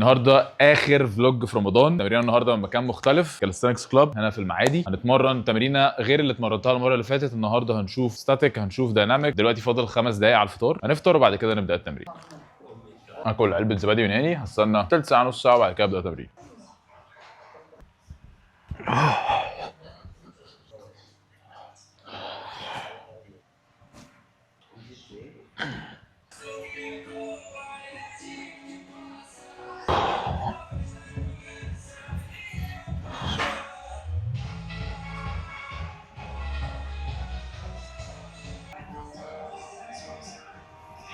النهارده اخر فلوج في رمضان. تمرين النهارده من مكان مختلف، كاليستانكس كلاب هنا في المعادي. هنتمرن تمرينه غير اللي اتمرنتها المره اللي فاتت. النهارده هنشوف ستاتيك، هنشوف دايناميك. دلوقتي فاضل 5 دقايق على الفطار، هنفطر وبعد كده نبدا التمرين. هاكل علبه زبادي يوناني، هستنى تلت ساعه نص ساعه وبعد كده ابدا تمرين.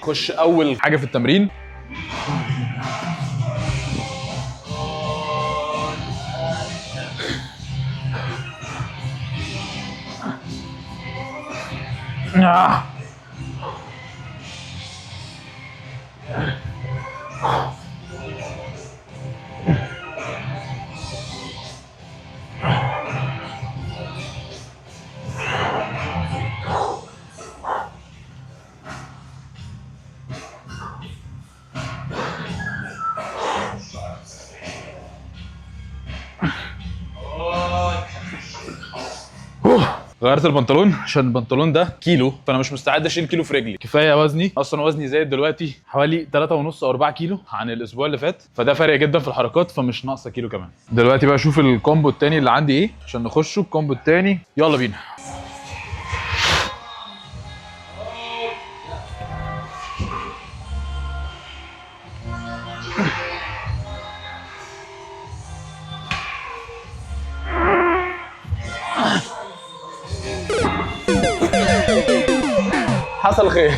خش اول حاجه في التمرين. غيرت البنطلون عشان البنطلون ده كيلو، فانا مش مستعد اشيل كيلو في رجلي. كفايه وزني، اصلا وزني زايد دلوقتي حوالي 3.5 او 4 كيلو عن الاسبوع اللي فات، فده فرق جدا في الحركات، فمش ناقصه كيلو كمان. دلوقتي بقى اشوف الكومبو التاني اللي عندي ايه عشان نخشه الكومبو التاني. يلا بينا. حصل خير.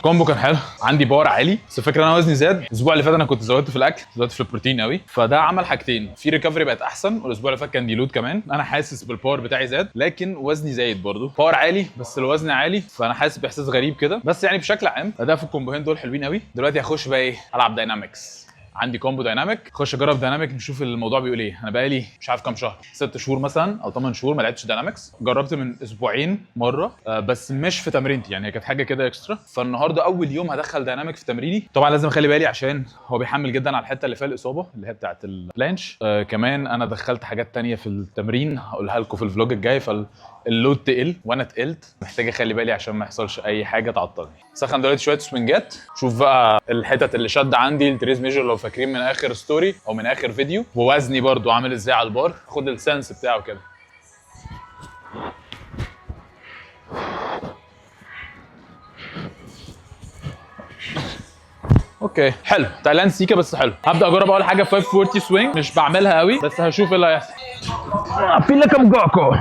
كومبو كان حلو، عندي باور عالي، بس الفكره انا وزني زاد. الاسبوع اللي فات انا كنت زودت في الاكل، زودت في البروتين قوي، فده عمل حاجتين: في ريكفري بقت احسن، والاسبوع اللي فات كان ديلود كمان. انا حاسس بالباور بتاعي زاد، لكن وزني زايد برضه. باور عالي بس الوزن عالي، فانا حاسس باحساس غريب كده. بس يعني بشكل عام اداء في الكومبوهين دول حلوين قوي. دلوقتي هخش بقى ايه، العب داينامكس. عندي كومبو دايناميك، خش اجرب دايناميك نشوف الموضوع بيقول ايه. انا بقالي مش عارف كام شهر، 6 شهور مثلا او 8 شهور ما لعبتش داينامكس. جربت من اسبوعين مره بس مش في تمرينتي، يعني هي كانت حاجه كده اكسترا. فالنهارده اول يوم هدخل دايناميك في تمريني. طبعا لازم اخلي بالي عشان هو بيحمل جدا على الحته اللي فيها الاصابه اللي هي بتاعه البلانش. كمان انا دخلت حاجات تانية في التمرين هقولها لكم في الفلوج الجاي. فاللود تقل وانا تقلت، محتاج اخلي بالي عشان ما يحصلش اي حاجه تعطلني. سخن دلوقتي شويه سوينجات، شوف بقى الحتت اللي شد عندي التريز ميجر لو فاكرين من اخر ستوري او من اخر فيديو، ووزني برضو عامل ازاي على البار. خد السنس بتاعه كده. اوكي حلو، تايلاند سيكا بس حلو. هبدا اجرب اول حاجه 540 سوينج، مش بعملها قوي بس هشوف ايه اللي هيحصل. في لك مجاكو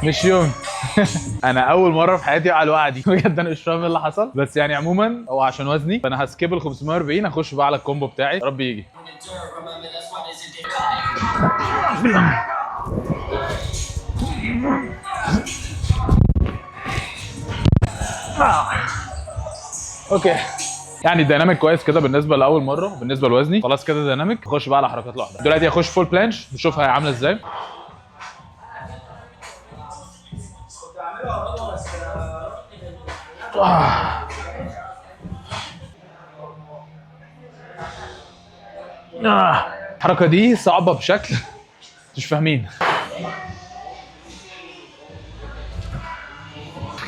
مش يوم. انا اول مره في حياتي اقع الوقعه دي بجد. انا مش فاهم ايه اللي حصل، بس يعني عموما هو عشان وزني فانا هسكيب ال 540. اخش بقى على الكومبو بتاعي، يا رب يجي. اوكي، يعني الديناميك كويس كده بالنسبه لاول مره. بالنسبه لوزني خلاص كده ديناميك. اخش بقى على حركات لوحدها. دلوقتي هخش فول بلانش نشوفها هي عامله ازاي. الحركه دي صعبه بشكل مش فاهمين.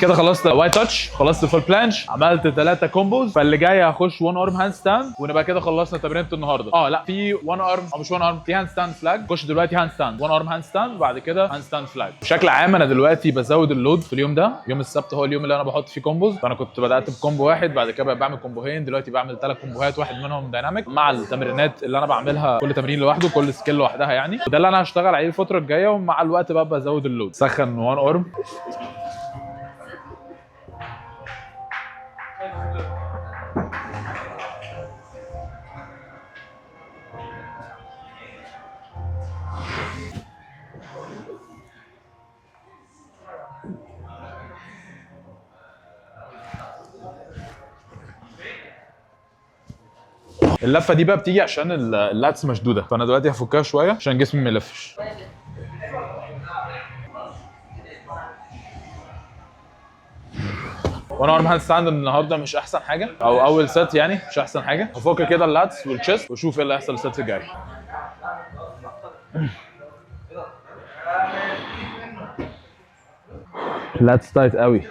كده خلصت وايت تاتش، خلصت فول بلانش، عملت 3 كومبوز. فاللي جاي هخش 1 ارم هاند ستاند، ونبقى كده خلصنا تمرينه النهارده. لا، في 1 ارم او مش 1 ارم، في هاند ستاند فلاج. خش دلوقتي هاند ستاند، 1 ارم هاند ستاند وبعد كده هاند ستاند فلاج. بشكل عام انا دلوقتي بزود اللود في اليوم ده. يوم السبت هو اليوم اللي انا بحط فيه كومبوز، فانا كنت بدات بكومبو واحد، بعد كده بعمل كومبوهين، دلوقتي بعمل 3 كومبوهات، واحد منهم دايناميك مع التمرينات اللي انا بعملها كل تمرين لوحده، كل سكيل لوحدها يعني. وده اللي انا هشتغل عليه الفتره الجايه، ومع الوقت بقى بزود اللود. سخن 1 ارم. اللفه دي بقى بتيجي عشان اللاتس مشدوده، فانا دلوقتي هفكها شويه عشان جسمي ما يلفش. وانا ارم هاند ستاند النهارده مش احسن حاجه، او اول سيت يعني مش احسن حاجه. هفك كده اللاتس والتشيست واشوف ايه اللي هيحصل السيت الجاي. لاتس تايت قوي.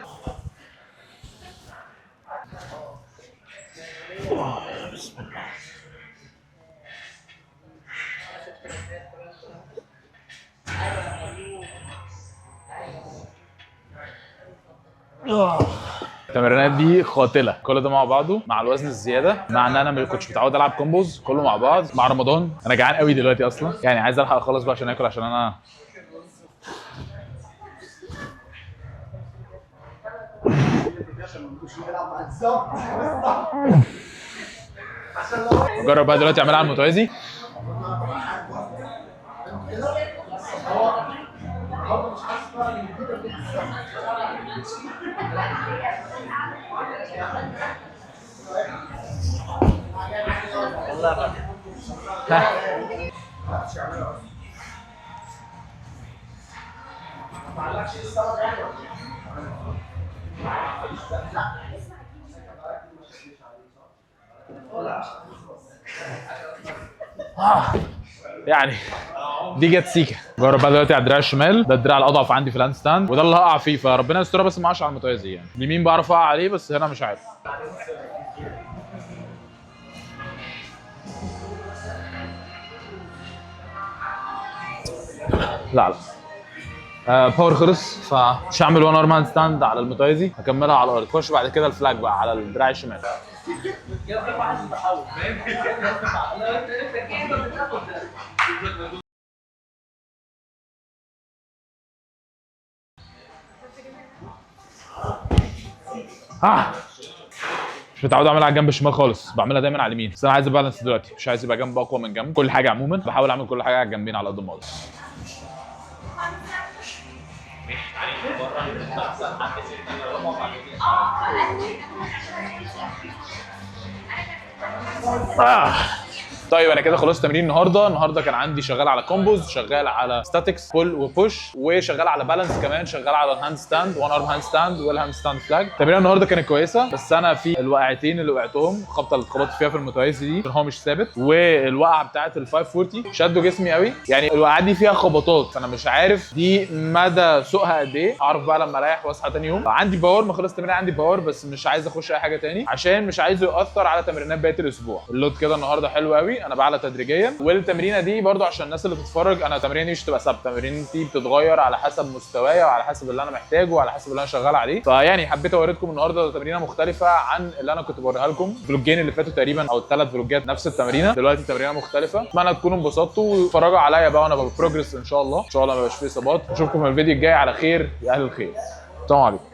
التمرينات دي قاتله، كل ده مع بعضه مع الوزن الزياده، مع ان انا ما كنتش متعود العب كومبوز، كله مع بعض مع رمضان. انا جعان قوي دلوقتي اصلا، يعني عايز الحق اخلص بقى عشان اكل، عشان انا جرب بقى دلوقتي اعملها على المتوازي. يعني دي جت سيكه. جرب بقى دلوقتي على الدراع الشمال، ده الدراع الاضعف عندي في الهاند ستاند، وده اللي هقع فيه، فربنا يسترها بس ما اقعش على المتوازي. يعني اليمين بعرف اقع عليه، بس هنا مش عارف. لا باور خلص، فمش هعمل وان ارم هاند ستاند على المتوازي، هكملها على الارض. خش بعد كده الفلاج بقى على الدراع الشمال. مش متعود اعملها على الجنب الشمال خالص، بعملها دايما على اليمين، بس انا عايز بالانس دلوقتي، مش عايز يبقى جنب اقوى من جنب. كل حاجه عموما بحاول اعمل كل حاجه على الجنبين على قد ما اقدر. طيب انا كده خلصت تمرين النهارده كان عندي شغال على كومبوز، شغال على ستاتكس بول وبوش، وشغال على بالانس كمان، شغال على الهاند ستاند، وان ارم هاند ستاند والهاند ستاند فلاج. تمرين النهارده كانت كويسه، بس انا في الوقعتين اللي وقعتهم، الخبطه اللي اتخبطت فيها في المتوازي دي عشان هو مش ثابت، والوقعه بتاعه ال 540 شدوا جسمي قوي. يعني الوقعات دي فيها خبطات، فانا مش عارف دي مدى سوءها قد ايه، اعرف بقى لما اريح واصحى تاني يوم. عندي باور، ما خلص التمرين عندي باور، بس مش عايز اخش اي حاجه تاني عشان مش عايزه ياثر على تمرينات بقيه الاسبوع. اللود كده النهارده حلو قوي، انا بعلى تدريجيا. والتمرينه دي برضو عشان الناس اللي بتتفرج، انا تمريني مش تبقى ثابته، تمرينتي بتتغير على حسب مستوايا وعلى حسب اللي انا محتاجه وعلى حسب اللي انا شغال عليه. فيعني حبيت اوريكم النهارده تمرينه مختلفه عن اللي انا كنت بوريها لكم فلوجين اللي فاتوا تقريبا، او الثلاث فلوجات نفس التمرينه. دلوقتي تمرينه مختلفه، اتمنى تكونوا انبسطتوا وتتفرجوا عليا بقى وانا ببروجرس ان شاء الله. ان شاء الله ما يبقاش فيه اصابات. اشوفكم في الفيديو الجاي على خير يا اهل الخير. السلام عليكم.